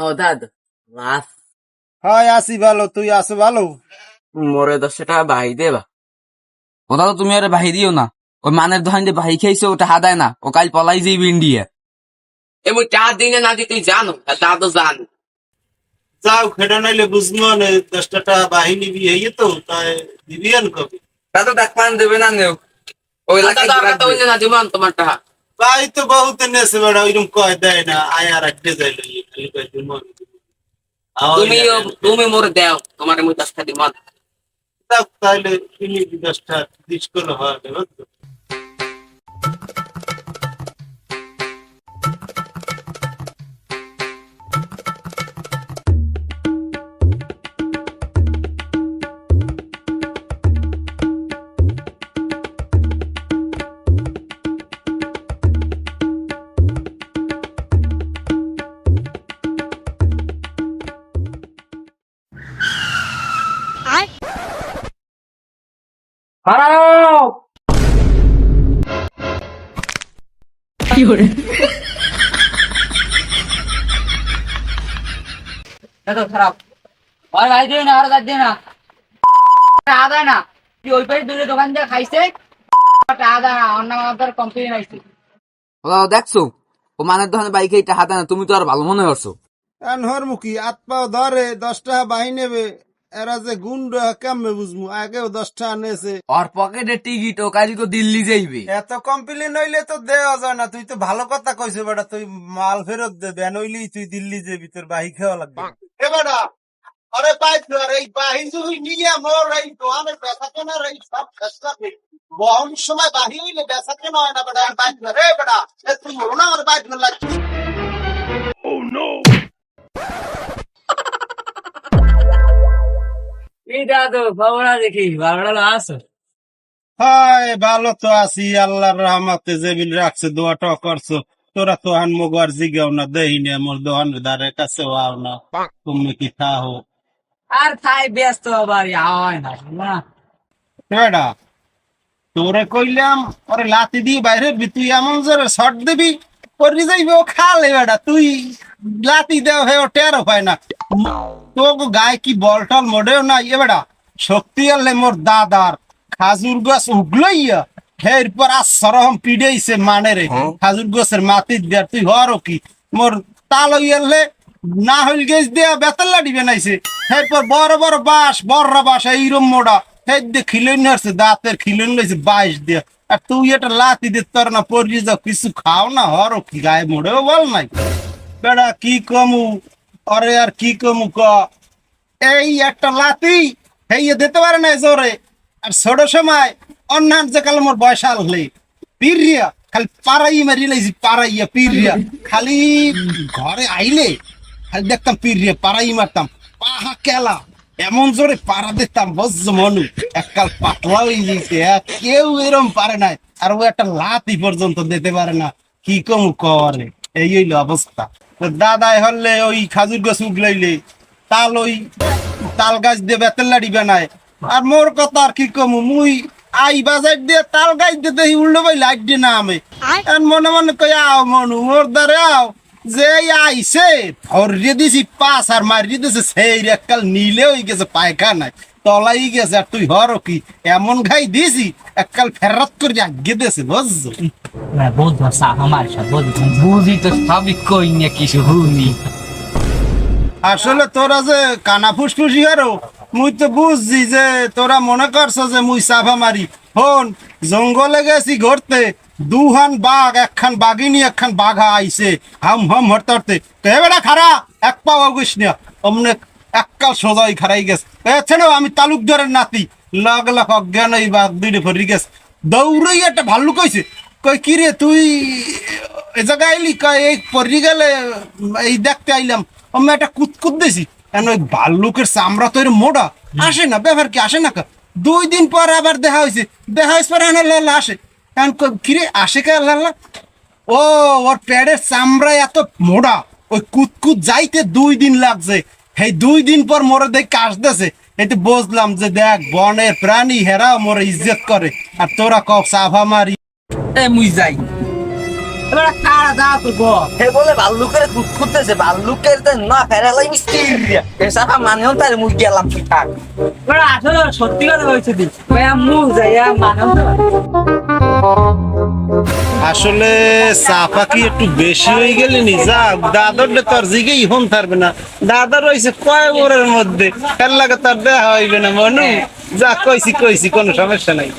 ও দাদা লাস হয় আসি ভালো, তুই আসো ভালো। মোরে 10 টাকা বাহি দেবা। ও দাদা তুমি আরে বাহি দিও না, ওই মানের দোকান যে বাহি খাইছে ওটা হাদায় না, ও কাল পলাই যাইবে ইন্ডিয়া। এমন 4 দিনে না দি তুই জানো দাদা জান যাও খেটা নাইলে বুঝবো না, 10টা বাহিনী বিয়ে তো তাই দিবিয়ান কবি দাদা দেখ পান দেবে না নেও, ওই এলাকায় দাদা রাখবে। তো না দিবান তোমার টাকা ভাই তো বহুত নেছে বেড়া, ওইরকম কয় দেয় না, আয় আর একটা যাইল খালি কয় দিন তুমি মোরে দাও তোমার মুই 10 টাকা দিবান। তাহলে তুমি 10টা দিস করে হয় বুঝছো। খারাপ আর ভাই দিও না, আর গাছ দিও না, আদায় না তুই ওই পাশে দূরে দোকান দিয়ে খাইছে আদায় না, অন্য আমাদের কমপ্লেন আইছে। ও দাদা দেখছো, ও মানের দোকানে বাইক এইটা হাদায় না, তুমি তো আর ভালো মনে করছো। হর মুখী আত পাও ধরে 10টা বাহি নেবে, এরা যে গুন্ড কেমনে বুঝবো, আগেও 10টা নেছে। ওর পকেটে টিকিট, ও কালি তো দিল্লি যাইবে। এত কমপ্লেন হইলে তো দেওয়া যায় না, তুই তো ভালো কথা কইছে বেটা, তুই মাল ফেরত দে, নইলি তুই দিল্লি যাবি, তোর বাহি খাওয়া লাগবে। এ বেটা আরে বাইক এই বাহি যদি নিয়ে মোর এই দোকানের বেচা কেনার এই সব চেষ্টা বহন সময় বাহি হইলে বেচা কেনা হয় না বেটা, বাইক রে বেটা তুই মরো না, আমার বাইক লাগছে। এই দাদু খবর দেখি ভালো আছো? হায় ভালো তো আছি, আল্লাহর রহমতে জেবিল রাখছে, দোয়াটা করছো। তোরা তো হান মগার জিগাও না, দেহি না মোর দোকানের ধারে কাছে আও না, তুমি কি খাও আর খাই ব্যস্ত আবার হয় না না বেটা। তোরে কইলাম ওরে লাতি দিয়ে বাইরে তুই এমন জোরে শট দিবি পরি যাইবে, ও খালে বেটা, তুই লাতি দেও হে ও টেরো পায় না। তো গায়ে কি বল টল মোড়েও না, ইয়ে বেটা শক্তি আনলে মোর দাদার খাজুর গাছ উগলইয়া এরপর আশ্রম পিড়েইছে মানে রে খাজুর গাছের মাটি দেয়ার, তুই হরো কি মোর তাল হইয়ালে না হইল গেছ দিয়া বেতন লাডি বানাইছে, এরপর বড় বড় বাঁশ বড় বাঁশ এইরম মোড়া খিলেন আসছে, দাঁতের খিলেন লইছে 22 দিয়া, আর তুই এটা লাতি দে তোর না পড়ি যাও, কিছু খাও না হরো কি গায়ে মোড়েও বল নাই বেড়া, কি কমু অরে আর কি কমু ক, এই একটা লাতি এই দিতে পারে না জোরে, আর ছোট সময় অন্যান্য যে কাল মোর বয়স আললে পিরিয়া খালি পাড়াই মারি লাইছি, পাড়াইয়া পিরিয়া খালি ঘরে আইলে খালি দেখতাম পিরিয়া পাড়াই মারতাম, পাহা কেলা এমন জোরে পাড়া দিতাম বজ্জ মনু, এককাল পাতলা হয়ে গেছে, কেউ এরম পারে নাই, আর ও একটা লাতি পর্যন্ত দিতে পারে না, কি কমু করে এই হইলো অবস্থা। দাদাই হলে ওই খাজুর গাছ উগলাইলে তাল ওই তাল গাছ দিয়ে বেতের লাড়ি বানায়, আর মোর কথা আর কি কমু, মুই আই বাজার দিয়ে তাল গাছ দিয়ে দেখি উল্টো ভাই লাইট দিয়ে না আমি মনে মনে কই আও মনু মোর দ্বারে আও, যে আইসে ফরিয়ে দিছি 5 আর মারিয়ে দিছে সেই এককাল নীলে হয়ে গেছে পায়খানায় তলাই গেছে, আর তুই হরো কি এমন খাই দিছি এককাল ফেরত করে আগে দিয়েছে বুঝছো। বহুত ভাষা আমার সাথে বুঝি তো সবই কই না কিছু হুনি। আসলে তোরা যে কানা ফুসফুসি হারো, মুই তো বুঝছি যে তোরা মনে করছো যে মুই সাফা মারি, হন জঙ্গলে গেছি ঘুরতে, দুহান বাঘ, একখান বাঘিনী একখান বাঘা আইছে হাম হাম হরতে হরতে, বেটা খারা এক পাও অগুস না অমনে এককাল সোজাই খারাই গেছে, ছেড়ো আমি তালুকদারের নাতি, লাগ লাখ অজ্ঞান এই বাঘ দুইটা ভরি গেছে, দৌড়ই একটা ভাল্লুক কইছে, কই কিরে তুই এ জায়গায় আইলি, কয় এই পরি গেলে এই দেখতে আইলাম, আমি একটা কুতকুত দিছি, কেন ওই ভাল্লুকের চামড়া তো এর মোড়া আসে না, ব্যাপার কি আসে না, 2 দিন পর আবার দেখা হয়েছে, দেখা হয়েছে পরে লাল্লা আসে, কারণ কিরে আসে কে লাল্লা, ও ওর প্যাডের চামড়া এত মোড়া, ওই কুতকুত যাইতে 2 দিন লাগছে, এই 2 দিন পর মোরে দেখ আসতেছে, এই তো বুঝলাম যে দেখ বনের প্রাণী হেরাও মোর ইজ্জত করে আর তোরা কও সাফা মারি। এ মুই যাই এবার কারা যা তো গো হে বলে ভাল্লুকের দুধ খুঁজতেছে ভাল্লুকের না ফেরালাই মিষ্টি দিয়া এ সাফা মানেও তার মুই গেলাম তুই থাক। এবার আসলে সত্যি কথা বলছে দি ভাই আমু যাইয়া মানব আসলে সাফা কি একটু বেশি হয়ে গেলি নি? যা দাদর তোর জিগেই হন থাকবে না, দাদা রয়েছে কয় ওরের মধ্যে, এর লাগে তোর দেয়া হইবে না মনু। যা কইছি কোনো সমস্যা নাই।